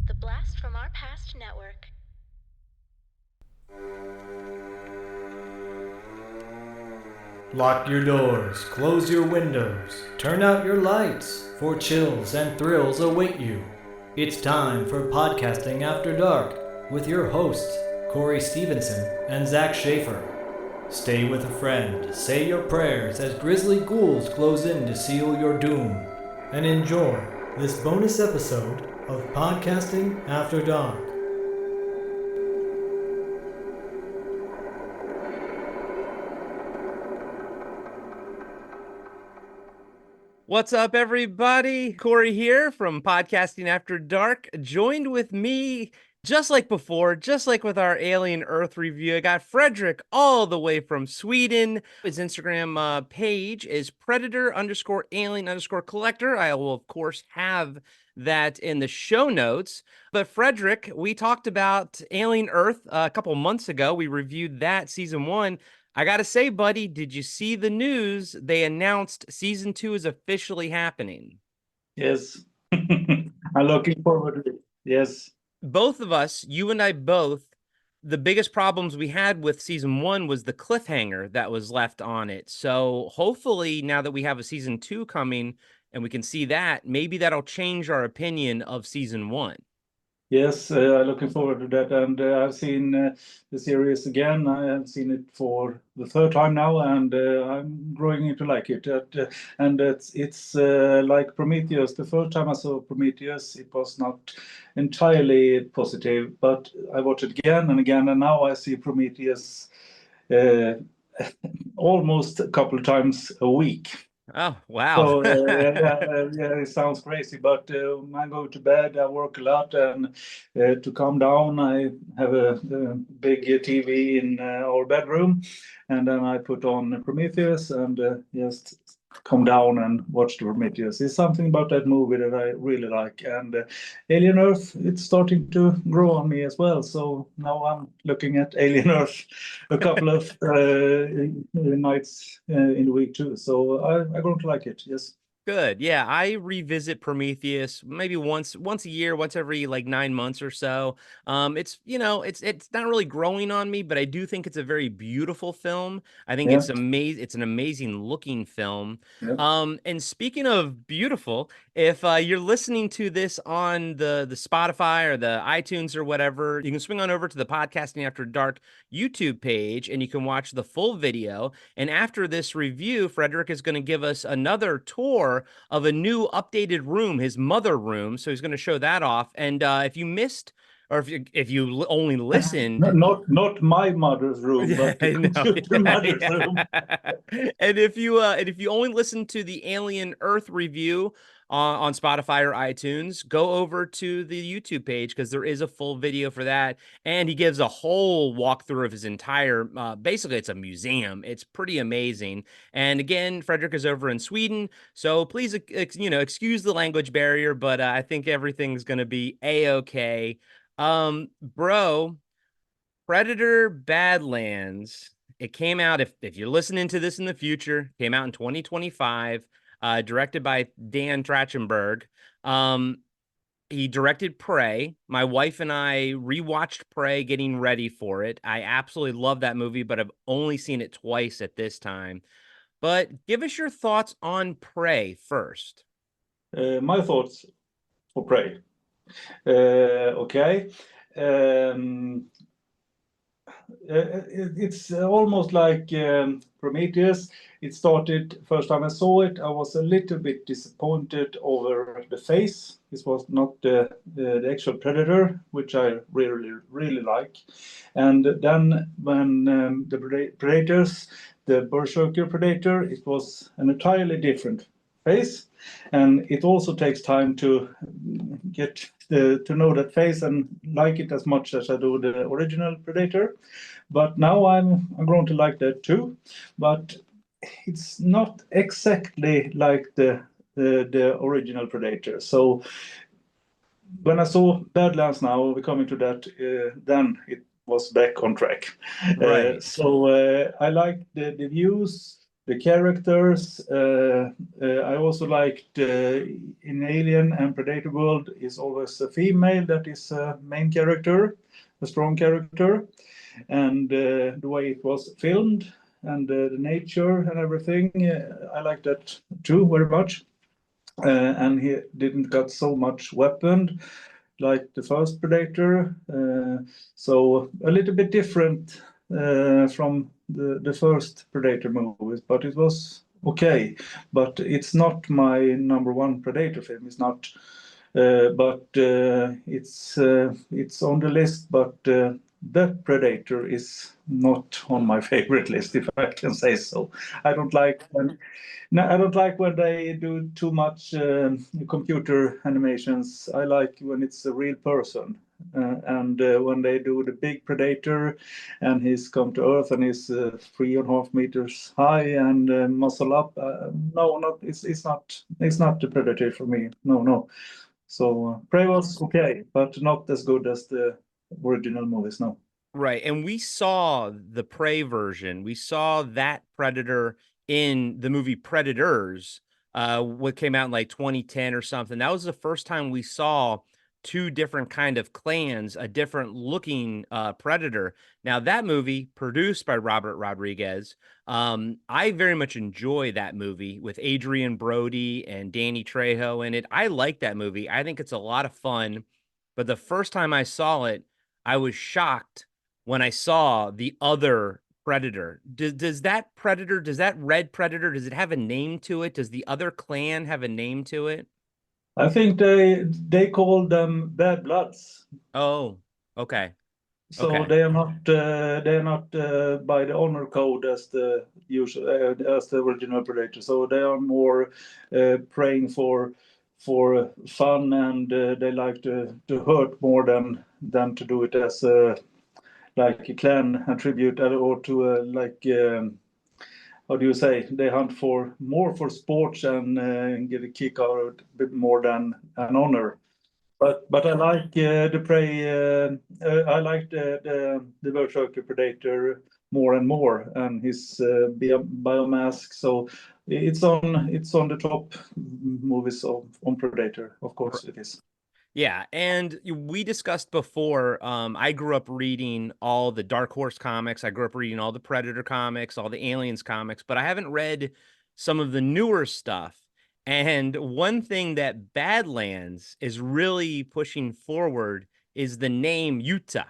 The Blast from Our Past Network. Lock your doors, close your windows, turn out your lights, for chills and thrills await you. It's time for Podcasting After Dark with your hosts, Corey Stevenson and Zach Schaefer. Stay with a friend, say your prayers as grisly ghouls close in to seal your doom. And enjoy this bonus episode of Podcasting After Dark. What's up, everybody? Corey here from Podcasting After Dark. Joined with me, just like before, just like with our Alien Earth review, I got Fredrik all the way from Sweden. His Instagram page is predator_alien_collector. I will, of course, have that in the show notes. But Fredrik, we talked about Alien Earth a couple months ago. We reviewed that season 1. I gotta say, buddy, did you see the news? They announced season 2 is officially happening. Yes. I'm looking forward to it. Yes. Both of us, you and I both, the biggest problems we had with season 1 was the cliffhanger that was left on it. So hopefully now that we have a season 2 coming and we can see that, maybe that'll change our opinion of season 1. Yes, I'm looking forward to that. And I've seen the series again. I have seen it for the third time now, and I'm growing into like it. And it's like Prometheus. The first time I saw Prometheus, it was not entirely positive, but I watched it again and again, and now I see Prometheus almost a couple of times a week. Oh, wow. So yeah, it sounds crazy, but I go to bed, I work a lot, and to calm down, I have a big TV in our bedroom, and then I put on Prometheus and just calm down and watch the Prometheus. It's something about that movie that I really like, and Alien Earth, it's starting to grow on me as well. So now I'm looking at Alien Earth a couple of nights in the week too. So I'm going to like it. Yes. Good. Yeah, I revisit Prometheus maybe once a year, once every like 9 months or so. It's it's not really growing on me, but I do think it's a very beautiful film. I think it's amazing. It's an amazing looking film. Yeah. And speaking of beautiful, if you're listening to this on the Spotify or the iTunes or whatever, you can swing on over to the Podcasting After Dark YouTube page and you can watch the full video. And after this review, Fredrik is going to give us another tour of a new updated room, his mother room. So he's going to show that off. And if you missed, or if you only listened, not my mother's room, but the computer mother's room. And if you only listened to the Alien Earth review on Spotify or iTunes, go over to the YouTube page because there is a full video for that. And he gives a whole walkthrough of his entire, basically it's a museum. It's pretty amazing. And again, Fredrik is over in Sweden. So please, excuse the language barrier, but I think everything's going to be A-okay. Bro, Predator Badlands. It came out, if you're listening to this in the future, came out in 2025. Directed by Dan Trachtenberg. He directed Prey. My wife and I rewatched Prey, getting ready for it. I absolutely love that movie, but I've only seen it twice at this time. But give us your thoughts on Prey first. My thoughts for Prey. Okay. It's almost like Prometheus. It started, first time I saw it, I was a little bit disappointed over the face. This was not the actual Predator, which I really like. And then when the Predators, the Berserker Predator, it was an entirely different face. And it also takes time to get to know that face and like it as much as I do the original Predator. But now I'm going to like that too. But it's not exactly like the original Predator. So when I saw Badlands now, we're coming to that, then it was back on track. Right. So I like the views. the characters. I also liked in Alien and Predator world is always a female that is a main character, a strong character, and the way it was filmed and the nature and everything, I like that too very much. And he didn't got so much weapon like the first Predator, so a little bit different from the first Predator movies, but it was okay. But it's not my number one Predator film. It's not, but it's on the list. But that Predator is not on my favorite list, if I can say so. I don't like when no, I don't like when they do too much computer animations. I like when it's a real person. And when they do the big predator and he's come to Earth and he's 3.5 meters high and muscle up, no, not it's not the predator for me. No. So Prey was okay, but not as good as the original movies. No. Right. And we saw the Prey version. We saw that Predator in the movie Predators, what came out in like 2010 or something. That was the first time we saw two different kind of clans, a different looking Predator. Now that movie produced by Robert Rodriguez. I very much enjoy that movie with Adrian Brody and Danny Trejo in it. I like that movie. I think it's a lot of fun. But the first time I saw it, I was shocked when I saw the other Predator. Does that Predator, does that red Predator, does it have a name to it? Does the other clan have a name to it? I think they call them bad bloods. Oh, okay. So Okay. they are not by the honor code as the usual as the original Predator. So they are more praying for fun, and they like to hurt more than to do it as a like a clan attribute or to like how do you say, they hunt for more for sports and get a kick out of it a bit more than an honor. But I like the prey. I like the berserker predator more and more, and his biomask. So it's on the top movies on Predator. Of course, it is. Yeah, and we discussed before, I grew up reading all the Dark Horse comics. I grew up reading all the Predator comics, all the Aliens comics, but I haven't read some of the newer stuff. And one thing that Badlands is really pushing forward is the name Utah.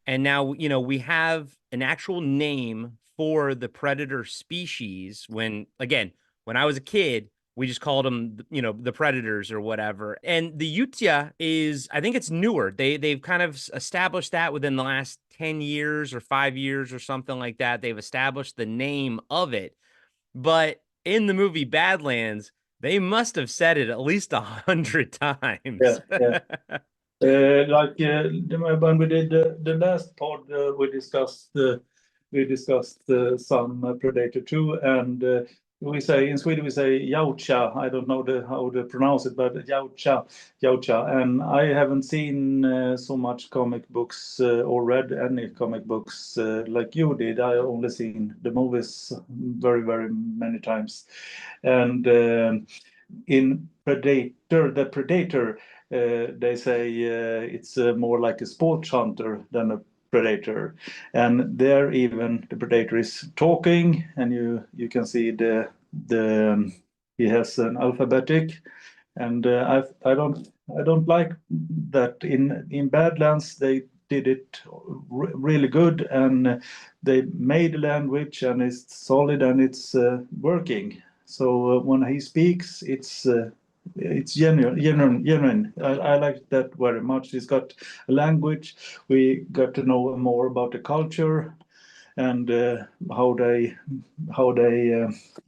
And now, we have an actual name for the Predator species when I was a kid, we just called them, the Predators or whatever. And the Utah is, I think it's newer. They've kind of established that within the last 10 years or 5 years or something like that. They've established the name of it. But in the movie Badlands, they must have said it at least 100 times. Yeah. Like when we did the last pod, we discussed some Predator 2, and we say in Sweden we say Yautja. I don't know how to pronounce it, but Yautja. And I haven't seen so much comic books or read any comic books like you did. I only seen the movies very very many times, and in the Predator. They say it's more like a sports hunter than a predator, and there even the predator is talking, and you can see the he has an alphabetic, and I don't like that in Badlands they did it really good, and they made a language and it's solid and it's working. So when he speaks, it's genuine. I like that very much. He's got a language. We got to know more about the culture and how they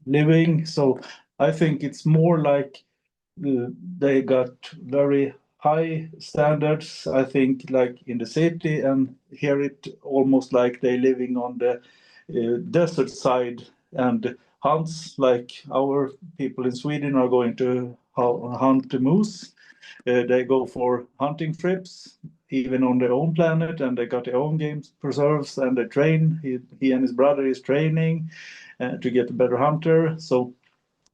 living. So I think it's more like they got very high standards. I think like in the city, and here it almost like they living on the desert side and hunts like our people in Sweden are going to hunt the moose. They go for hunting trips, even on their own planet, and they got their own games preserves, and they train. He and his brother is training to get a better hunter. So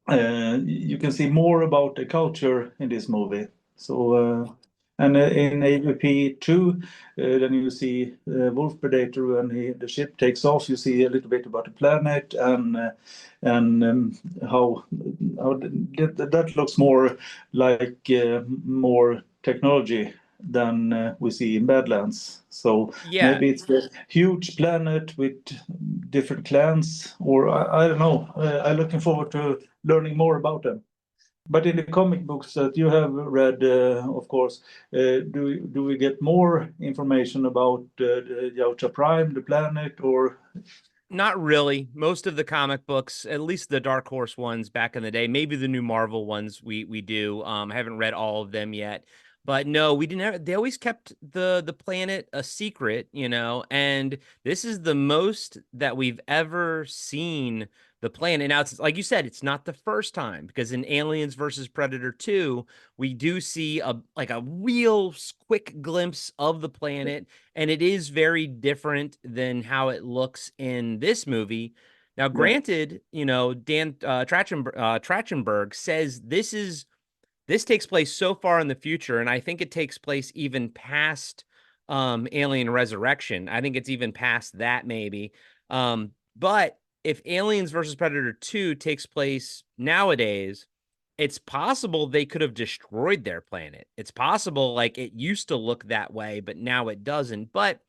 you can see more about the culture in this movie. So and in AVP 2, then you see Wolf Predator when the ship takes off. You see a little bit about the planet and how that looks more like more technology than we see in Badlands. So Yeah. maybe it's a huge planet with different clans, or I don't know. I'm looking forward to learning more about them. But in the comic books that you have read, of course, do we get more information about the Yautja Prime, the planet, or? Not really. Most of the comic books, at least the Dark Horse ones back in the day, maybe the new Marvel ones we do. I haven't read all of them yet. But no, we didn't have, they always kept the planet a secret, you know, and this is the most that we've ever seen the planet. Now, it's like you said, it's not the first time, because in Aliens versus Predator 2, we do see a real quick glimpse of the planet, and it is very different than how it looks in this movie. Now, granted, you know, Dan Trachtenberg says this takes place so far in the future, and I think it takes place even past Alien Resurrection. I think it's even past that, maybe. But if Aliens versus Predator 2 takes place nowadays, it's possible they could have destroyed their planet. It's possible, like, it used to look that way, but now it doesn't. But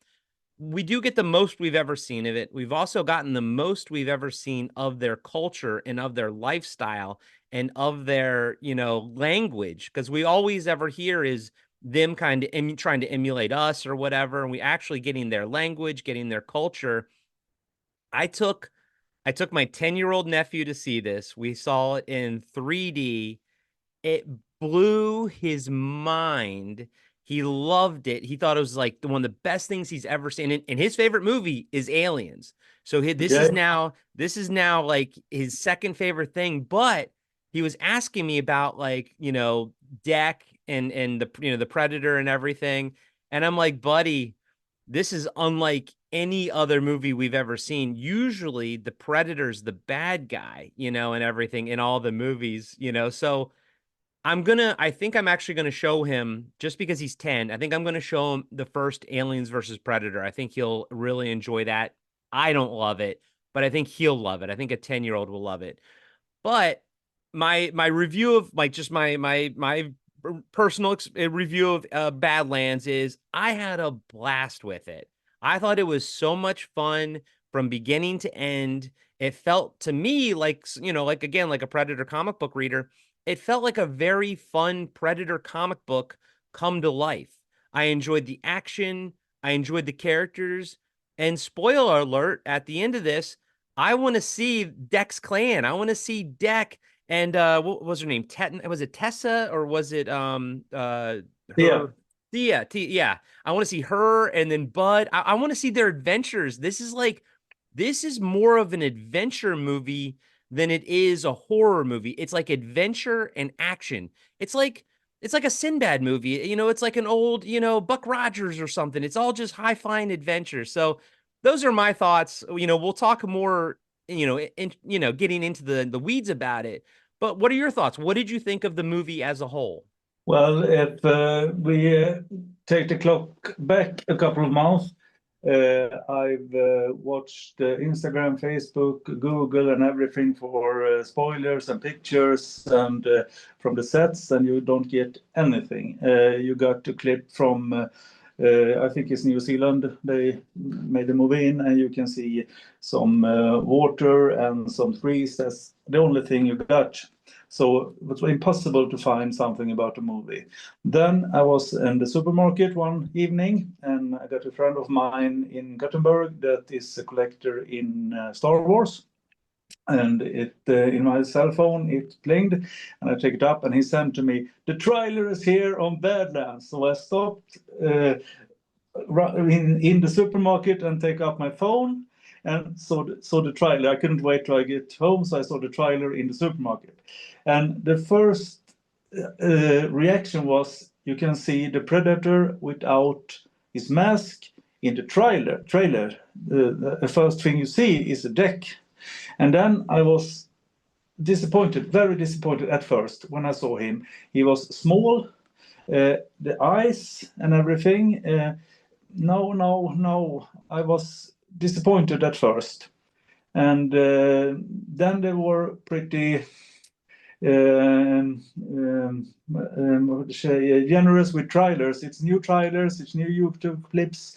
we do get the most we've ever seen of it. We've also gotten the most we've ever seen of their culture and of their lifestyle and of their, you know, language, because we always ever hear is them kind of trying to emulate us or whatever, and we actually getting their language, getting their culture. I took my 10-year-old nephew to see this. We saw it in 3D. It blew his mind. He loved it. He thought it was like one of the best things he's ever seen. And his favorite movie is Aliens. So this is now like his second favorite thing. But he was asking me about, like, you know, Deck and the, you know, the Predator and everything. And I'm like, buddy, this is unlike any other movie we've ever seen. Usually the Predator's the bad guy, you know, and everything in all the movies, you know. So I think I'm actually going to show him, just because he's 10. I think I'm going to show him the first Aliens versus Predator. I think he'll really enjoy that. I don't love it, but I think he'll love it. I think a 10-year-old will love it. But my review of, like, just my personal review of Badlands is I had a blast with it. I thought it was so much fun from beginning to end. It felt to me like, you know, like, again, like a Predator comic book reader, it felt like a very fun Predator comic book come to life. I enjoyed the action. I enjoyed the characters. And spoiler alert, at the end of this, I want to see Deck's clan. I want to see Deck and what was her name? Was it Tessa, or was it her? Yeah. Yeah. I want to see her, and then Bud. I want to see their adventures. This is more of an adventure movie than it is a horror movie. It's like adventure and action. It's like a Sinbad movie. You know, it's like an old, you know, Buck Rogers or something. It's all just high-flying adventure. So those are my thoughts. You know, we'll talk more, you know, getting into the weeds about it. But what are your thoughts? What did you think of the movie as a whole? Well, if we take the clock back a couple of months, I've watched Instagram, Facebook, Google, and everything for spoilers and pictures and from the sets, and you don't get anything. You got a clip from, I think it's New Zealand. They made a movie in, and you can see some water and some trees. That's the only thing you got. So it was impossible to find something about the movie. Then I was in the supermarket one evening, and I got a friend of mine in Gothenburg that is a collector in Star Wars. And it in my cell phone, it pinged, and I take it up, and he sent to me, "The trailer is here on Badlands." So I stopped in the supermarket and take up my phone and saw the trailer. I couldn't wait till I get home, so I saw the trailer in the supermarket. And the first reaction was, you can see the Predator without his mask in the trailer. The first thing you see is a deck. And then I was disappointed, very disappointed at first when I saw him. He was small, the eyes and everything. No. I was disappointed at first. And then they were pretty generous with trailers. It's new trailers, it's new YouTube clips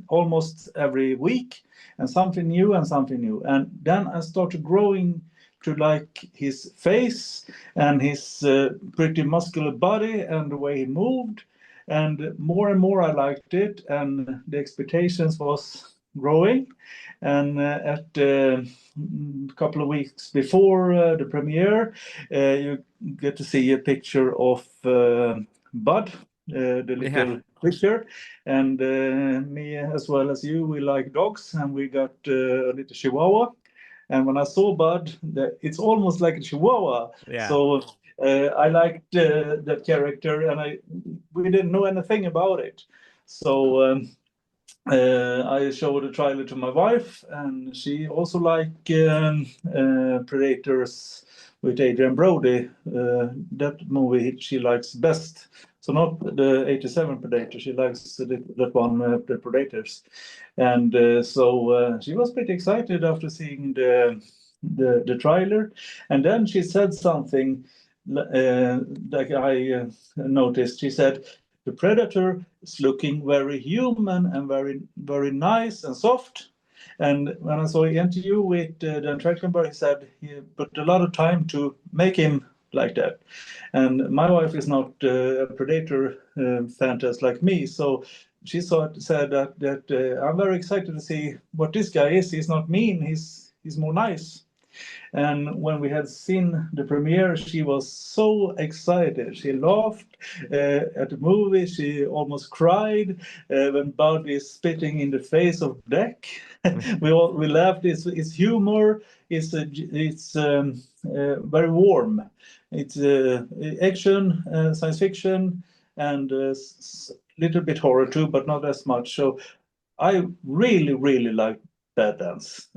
almost every week, and something new and something new. And then I started growing to like his face and his pretty muscular body and the way he moved. And more I liked it, and the expectations was growing. And at a couple of weeks before the premiere, you get to see a picture of Bud, the little creature, and me as well as you, we like dogs, and we got a little Chihuahua. And when I saw Bud, it's almost like a Chihuahua. Yeah. So I liked that character, and we didn't know anything about it. So I showed a trailer to my wife, and she also liked Predators with Adrian Brody. That movie she likes best. So not the 87 Predator, she likes that one, the Predators. And so she was pretty excited after seeing the trailer. And then she said something like I noticed. She said, the Predator is looking very human and very nice and soft. And when I saw an interview with Dan Trachtenberg, he said he put a lot of time to make him like that. And my wife is not a Predator fan like me, so she said that I'm very excited to see what this guy is. He's not mean. He's more nice. And when we had seen the premiere, she was so excited. She laughed at the movie. She almost cried when Bud is spitting in the face of Deck. we laughed. It's humor. It's very warm. It's action, science fiction, and a little bit horror too, but not as much. So I really like Badlands,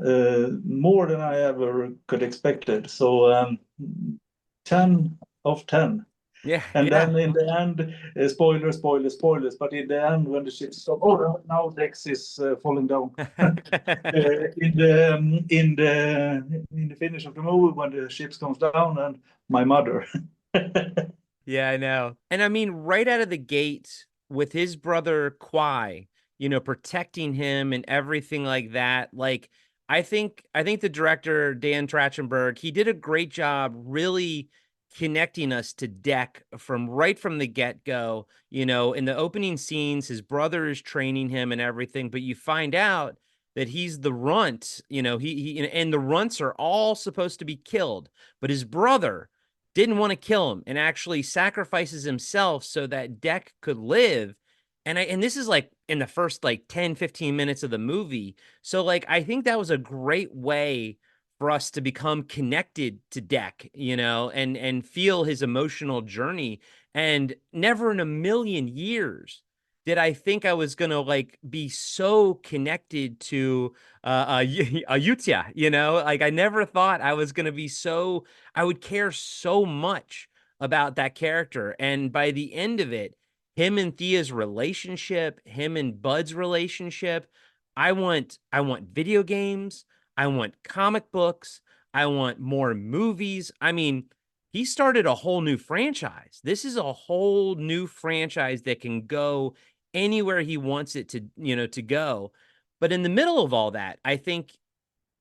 more than I ever could expected. So 10 of 10. Yeah. And then in the end, spoilers. But in the end, when the ship stopped, now Dex is falling down. In the finish of the movie, when the ship comes down, and my mother. Yeah, I know. And I mean, right out of the gate with his brother Kwai, protecting him and everything like that. Like, I think the director, Dan Trachtenberg, he did a great job really connecting us to Deck right from the get-go. In the opening scenes, his brother is training him and everything, but you find out that he's the runt, he and the runts are all supposed to be killed, but his brother didn't want to kill him and actually sacrifices himself so that Deck could live. And this is like in the first like 10, 15 minutes of the movie. So like, I think that was a great way for us to become connected to Deck, and feel his emotional journey. And never in a million years did I think I was going to like be so connected to Ayutya, like I never thought I was going to be I would care so much about that character. And by the end of it, him and Thea's relationship, him and Bud's relationship, I want video games. I want comic books. I want more movies. I mean, he started a whole new franchise. This is a whole new franchise that can go anywhere he wants it to go. But in the middle of all that, I think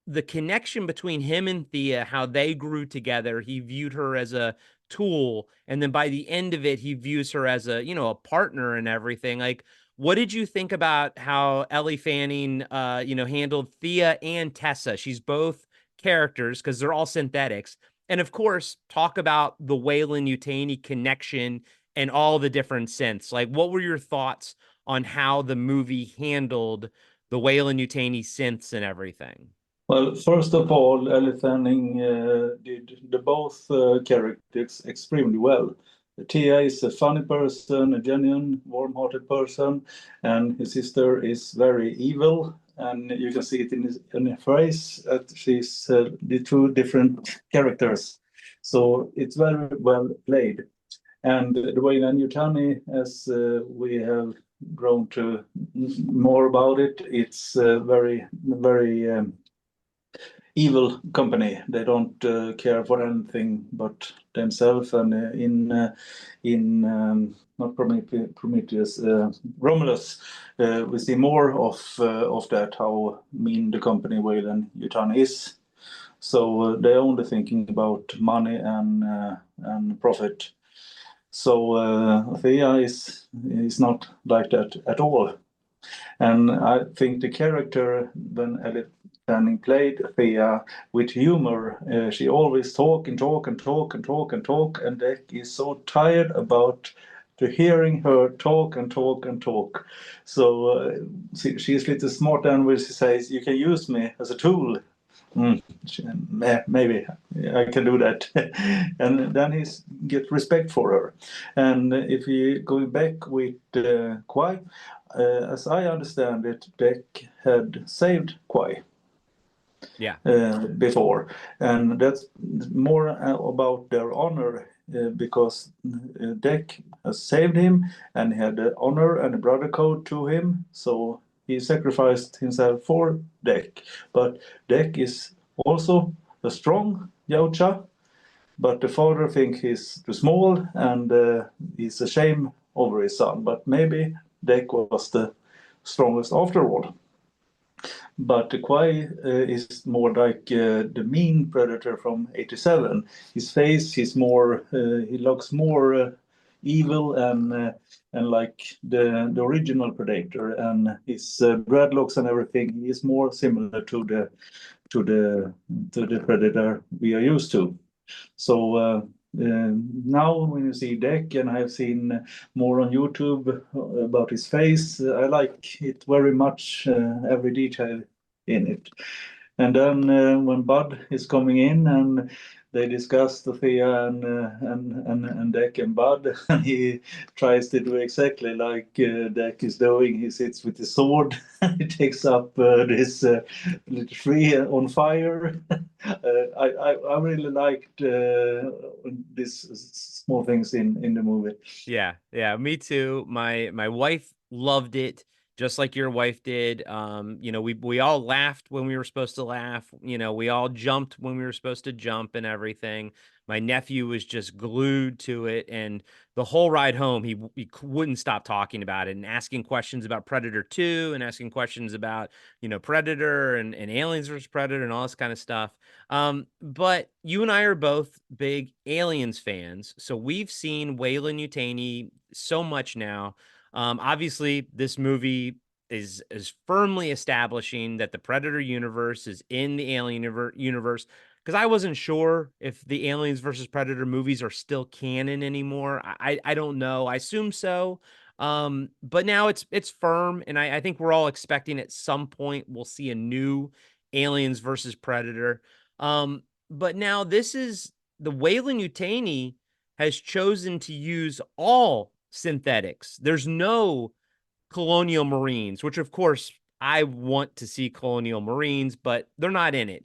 the connection between him and Thea, how they grew together, he viewed her as a tool. And then by the end of it, he views her as a partner and everything. Like, what did you think about how Elle Fanning, handled Thea and Tessa? She's both characters because they're all synthetics. And of course, talk about the Weyland-Yutani connection and all the different synths. Like, what were your thoughts on how the movie handled the Weyland-Yutani synths and everything? Well, first of all, Elle Fanning did both characters extremely well. Tia is a funny person, a genuine, warm-hearted person, and his sister is very evil. And you can see it in her face that she's the two different characters. So it's very well played. And the Weyland-Yutani, as we have grown to more about it, it's very evil company. They don't care for anything but themselves. And in not Prometheus, Romulus, we see more of that, how mean the company Weyland-Yutani is. So they're only thinking about money and profit. So Thea is not like that at all. And I think the character, when Elle Fanning played Thea with humor, she always talk, and Dec is so tired about to hearing her talk. So she's a little smart, and when she says, "You can use me as a tool." Maybe I can do that. And then he get respect for her. And if we go back with Kwai, as I understand it, Dec had saved Kwai before, and that's more about their honor, because Dec has saved him and he had honor and a brother code to him, so he sacrificed himself for Dec. But Dec is also a strong Yautja, but the father thinks he's too small, and he's ashamed over his son. But maybe Dec was the strongest after all. But Kwai is more like the mean predator from '87. His face, he looks more evil and like the original predator, and his dreadlocks and everything. He is more similar to the predator we are used to. So now when you see Dec, and I've seen more on YouTube about his face, I like it very much, every detail in it. And then when Bud is coming in and they discuss the Thea and Dec and Bud, and he tries to do exactly like Dec is doing. He sits with the sword and he takes up this little tree on fire. I really liked these small things in the movie. Yeah, me too. My wife loved it, just like your wife did. We all laughed when we were supposed to laugh. We all jumped when we were supposed to jump and everything. My nephew was just glued to it, and the whole ride home, he wouldn't stop talking about it and asking questions about Predator 2 and asking questions about, Predator and Aliens vs. Predator and all this kind of stuff. But you and I are both big Aliens fans, so we've seen Weyland-Yutani so much now. Obviously, this movie is firmly establishing that the Predator universe is in the Alien universe, because I wasn't sure if the Aliens versus Predator movies are still canon anymore. I don't know. I assume so. But now it's firm, and I think we're all expecting at some point we'll see a new Aliens versus Predator. But now this is the Weyland-Yutani has chosen to use all synthetics. There's no colonial marines, which of course I want to see colonial marines, but they're not in it.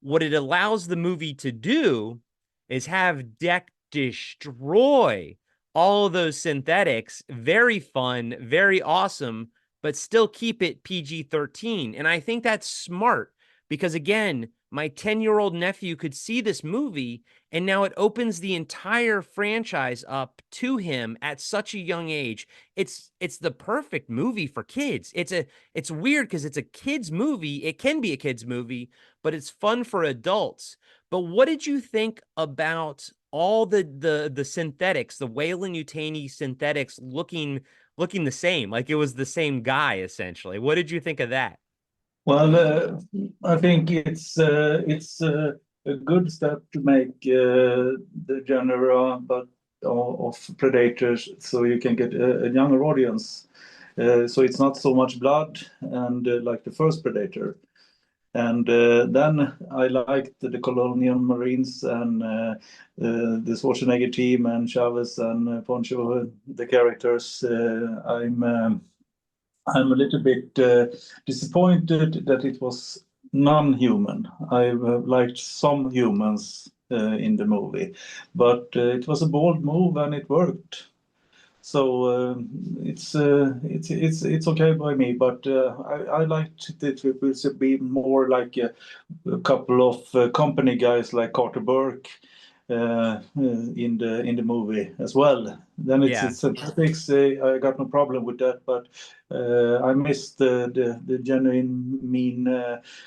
What it allows the movie to do is have Dec destroy all of those synthetics. Very fun, very awesome, but still keep it PG-13. And I think that's smart because, again, my 10-year-old nephew could see this movie, and now it opens the entire franchise up to him at such a young age. It's the perfect movie for kids. It's weird because it's a kids movie. It can be a kids movie, but it's fun for adults. But what did you think about all the synthetics, the Weyland-Yutani synthetics looking the same, like it was the same guy essentially? What did you think of that? Well, I think it's a good step to make the genre, but of predators, so you can get a younger audience. So it's not so much blood and like the first Predator. And then I liked the Colonial Marines and the Schwarzenegger team and Chavez and Poncho, the characters. I'm a little bit disappointed that it was non-human. I liked some humans in the movie, but it was a bold move and it worked. So it's okay by me, but I liked it to be more like a couple of company guys like Carter Burke in the movie as well. Then it's Yeah. synthetics. I got no problem with that, but I missed the genuine mean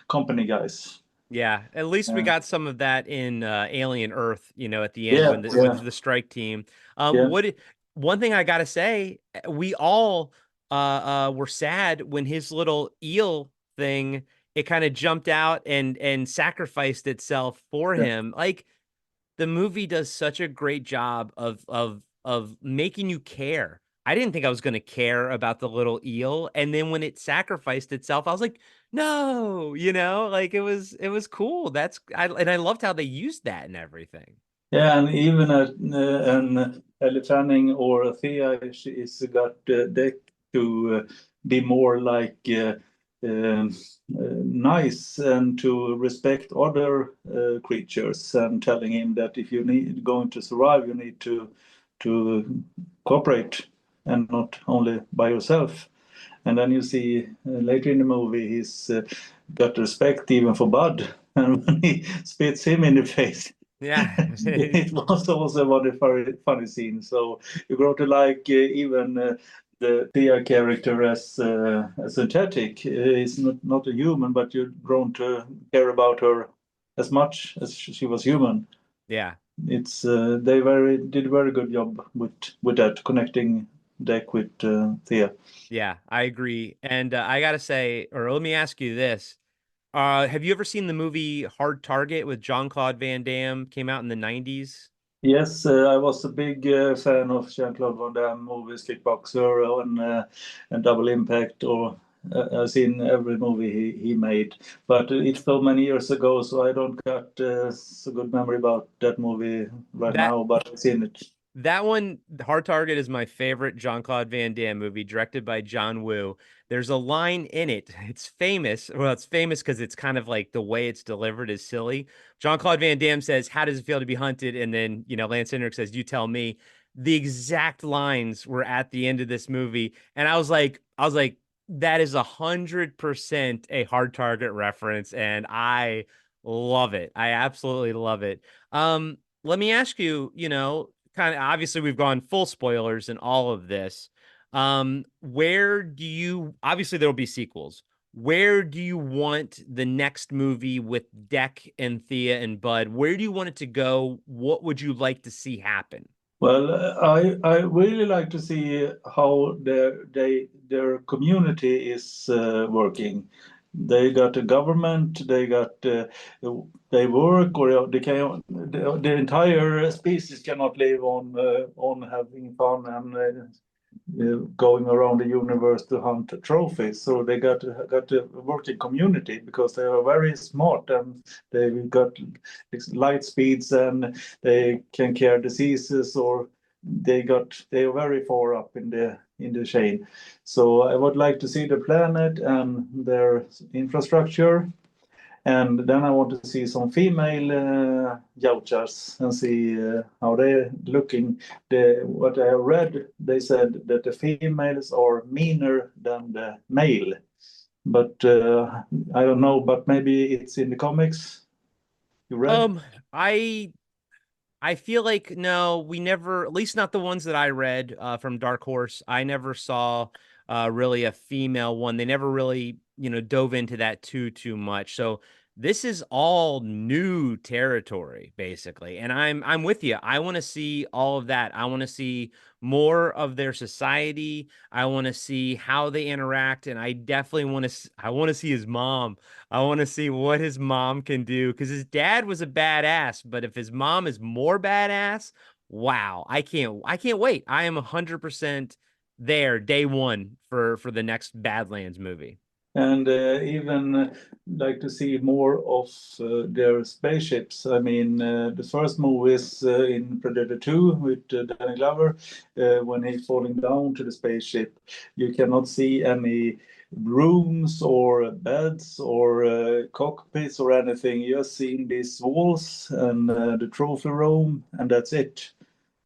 company guys. Yeah, at least we Uh, got some of that in Alien Earth, at the end yeah, when the yeah, with the strike team. yeah, One thing I gotta say, we all were sad when his little eel thing it kind of jumped out and sacrificed itself for yeah. him. Like the movie does such a great job of making you care. I didn't think I was going to care about the little eel, and then when it sacrificed itself, I was like, "No," like it was cool. I loved how they used that and everything. Yeah, and even an Elle Fanning or Thea, she's got deck to be more like nice and to respect other creatures, and telling him that if you need going to survive, you need to cooperate and not only by yourself. And then you see later in the movie, he's got respect even for Bud, and when he spits him in the face, Yeah. it was also a very funny scene. So you grow to like even the Thea character as synthetic. Is not a human, but you've grown to care about her as much as she was human. Yeah. It's they did a very good job with that connecting deck with Thea. Yeah, I agree. And I gotta say, or let me ask you this. Have you ever seen the movie Hard Target with Jean-Claude Van Damme? Came out in the 90s. Yes, I was a big fan of Jean-Claude Van Damme movies, Kickboxer and Double Impact, or I've seen every movie he made. But it's so many years ago, so I don't got so good memory about that movie right That now, but I've seen it. That one, Hard Target, is my favorite Jean-Claude Van Damme movie, directed by John Woo. There's a line in it. It's famous. Well, it's famous because it's kind of like the way it's delivered is silly. Jean-Claude Van Damme says, "How does it feel to be hunted?" And then, Lance Henrik says, "You tell me." The exact lines were at the end of this movie. And I was like, that is 100% a Hard Target reference. And I love it. I absolutely love it. Let me ask you, kind of obviously we've gone full spoilers in all of this. Where do you obviously there will be sequels. Where do you want the next movie with Deck and Thea and Bud? Where do you want it to go? What would you like to see happen? Well, I really like to see how their community is working. They got a government, they work, or they can the entire species cannot live on having fun and going around the universe to hunt trophies. So they got a working community because they are very smart and they got light speeds and they can cure diseases, or they are very far up in the chain. So I would like to see the planet and their infrastructure, and then I want to see some female Yautjas and see how they're looking. What I have read, they said that the females are meaner than the male. But I don't know, but maybe it's in the comics you read. Um, I I feel like no, we never, at least not the ones that I read from Dark Horse. I never saw really a female one. They never really, dove into that too much. So this is all new territory basically. And I'm with you. I want to see all of that. I want to see more of their society. I want to see how they interact, and I definitely want to see his mom. I want to see what his mom can do because his dad was a badass, but if his mom is more badass, wow, I can't wait. I am 100% there day one for the next Badlands movie. and even like to see more of their spaceships. I mean, the first movie is in Predator 2 with Danny Glover, when he's falling down to the spaceship. You cannot see any rooms or beds or cockpits or anything. You're seeing these walls and the trophy room, and that's it.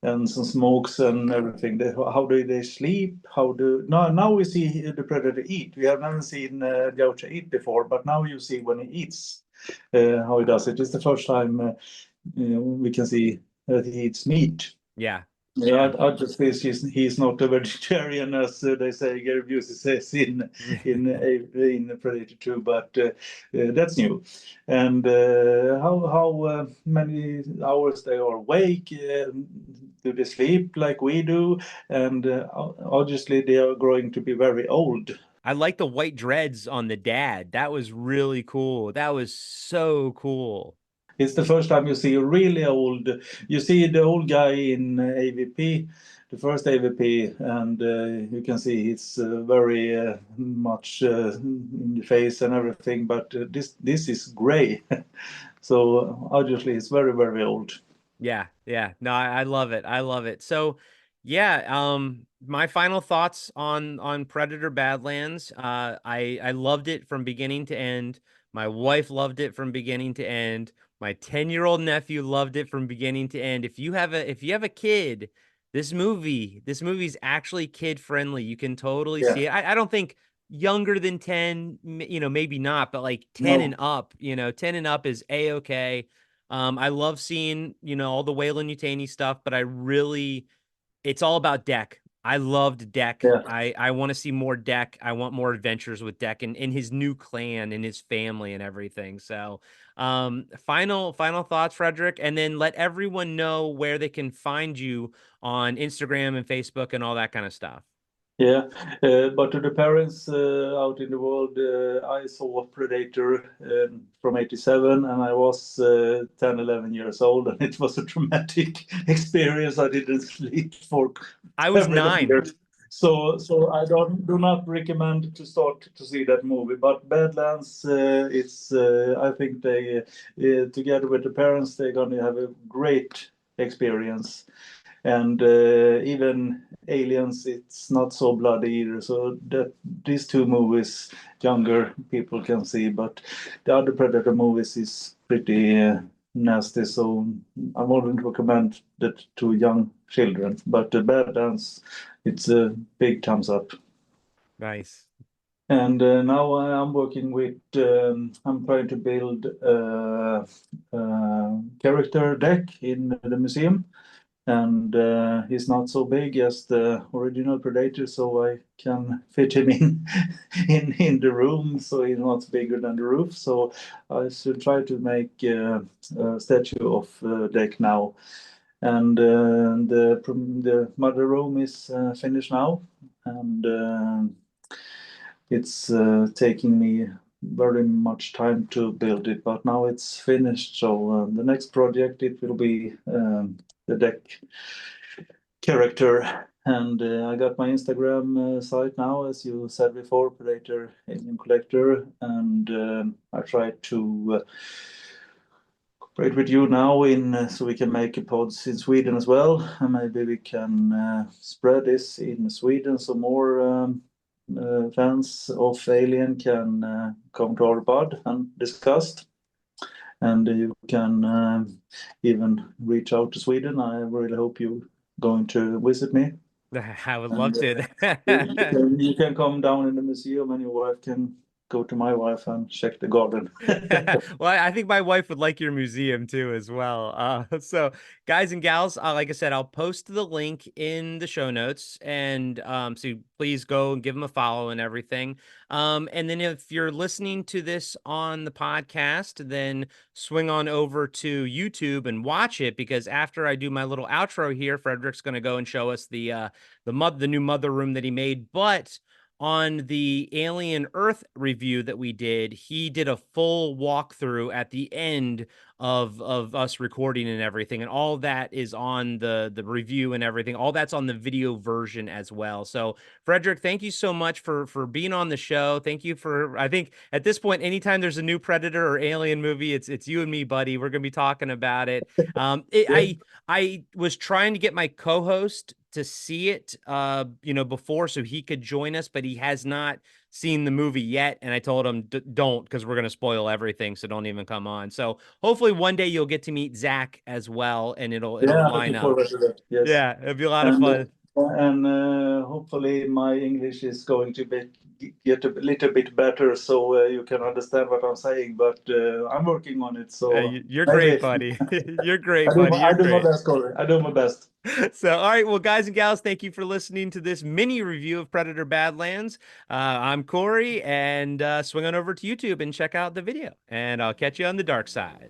And some smokes and everything. How do they sleep? Now we see the predator eat. We have never seen Gaucho eat before, but now you see when he eats how he does it. It's the first time we can see that he eats meat. Yeah. Yeah, I just think he's not a vegetarian, as they say. Gary Busey says in Predator 2, but that's new. And how many hours they are awake? Do they sleep like we do? And obviously they are growing to be very old. I like the white dreads on the dad. That was really cool. That was so cool. It's the first time you see a really old. You see the old guy in AVP, the first AVP, and you can see he's very much in the face and everything. But this is gray, so obviously it's very very old. Yeah, yeah. No, I love it. I love it. So, yeah, my final thoughts on Predator Badlands. I loved it from beginning to end. My wife loved it from beginning to end. My 10-year-old nephew loved it from beginning to end. If you have a kid, this movie's actually kid friendly. You can totally Yeah. see it. I don't think younger than 10, maybe not, but like 10 and No. up, 10 and up is a-okay. I love seeing, all the Wayland Yutani stuff, but it's all about Deck. I loved Deck. Yeah. I want to see more Deck. I want more adventures with Deck and in his new clan and his family and everything. So, final thoughts, Fredrik, and then let everyone know where they can find you on Instagram and Facebook and all that kind of stuff. Yeah, but to the parents out in the world, I saw Predator from '87, and I was 10, 11 years old, and it was a traumatic experience. I didn't sleep for I was several 9. years. So I do not recommend to start to see that movie. But Badlands, it's I think they together with the parents, they're going to have a great experience. And even Aliens, it's not so bloody either. So that these two movies, younger people can see, but the other Predator movies is pretty nasty. So I wouldn't recommend that to young children. But the Badlands, it's a big thumbs up. Nice. And now I'm working with. I'm trying to build a character deck in the museum, and he's not so big as the original Predator, so I can fit him in in the room, so he's not bigger than the roof. So I should try to make a statue of Deck now, and the mother room is finished now, and it's taking me very much time to build it, but now it's finished. So the next project it will be the Deck character. And I got my Instagram site now, as you said before, Predator Alien Collector, and I try to cooperate with you now in so we can make pods in Sweden as well, and maybe we can spread this in Sweden so more fans of Alien can come to our pod and discuss. And you can even reach out to Sweden. I really hope you're going to visit me. I would love And to. you can come down in the museum, and your wife can go to my wife and check the garden. Well, I think my wife would like your museum too, as well. So guys and gals, like I said, I'll post the link in the show notes, and so please go and give them a follow and everything. And then if you're listening to this on the podcast, then swing on over to YouTube and watch it, because after I do my little outro here, Fredrik's going to go and show us the new mother room that he made. But on the Alien Earth review that we did, he did a full walkthrough at the end of us recording and everything, and all that is on the review and everything. All that's on the video version as well. So Fredrik, thank you so much for being on the show. Thank you for, I think at this point, anytime there's a new Predator or Alien movie, it's you and me, buddy. We're gonna be talking about it. Yeah. I was trying to get my co-host to see it before so he could join us, but he has not seen the movie yet, and I told him don't, because we're going to spoil everything, so don't even come on. So hopefully one day you'll get to meet Zach as well, and it'll Yeah, line looking up. forward to that. Yes. Yeah, it'll be a lot of And fun. hopefully my English is going to get a little bit better, so you can understand what I'm saying. But I'm working on it. So You're maybe. great, buddy. You're great, I do, buddy. You're I do my great. best, Corey. I do my best. So, all right, well, guys and gals, thank you for listening to this mini review of Predator Badlands. I'm Corey, and swing on over to YouTube and check out the video, and I'll catch you on the dark side.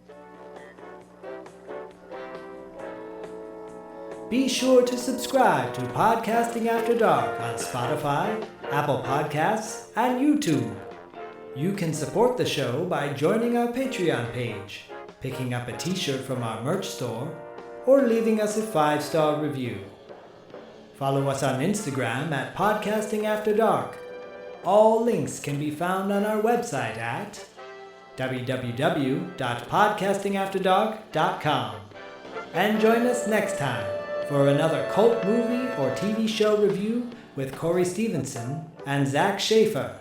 Be sure to subscribe to Podcasting After Dark on Spotify, Apple Podcasts, and YouTube. You can support the show by joining our Patreon page, picking up a t-shirt from our merch store, or leaving us a 5-star review. Follow us on Instagram at Podcasting After Dark. All links can be found on our website at www.podcastingafterdark.com. And join us next time for another cult movie or TV show review with Corey Stevenson and Zach Schaefer.